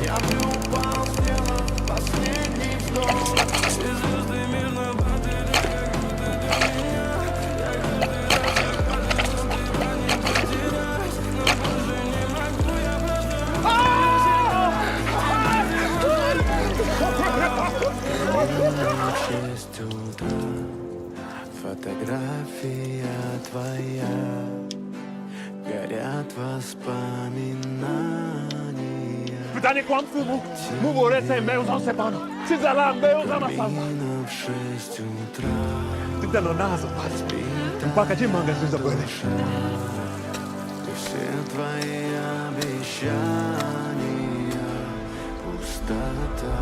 В 6 утра фотография твоя, горят воспоминания. Pytanie kłamstwu mu o ręce mężą se pan. Czy za lam męża na sam. В 6 утра Ty ten nazo pas. Пока чем мanga ты забыли. и все твои обещания пустота.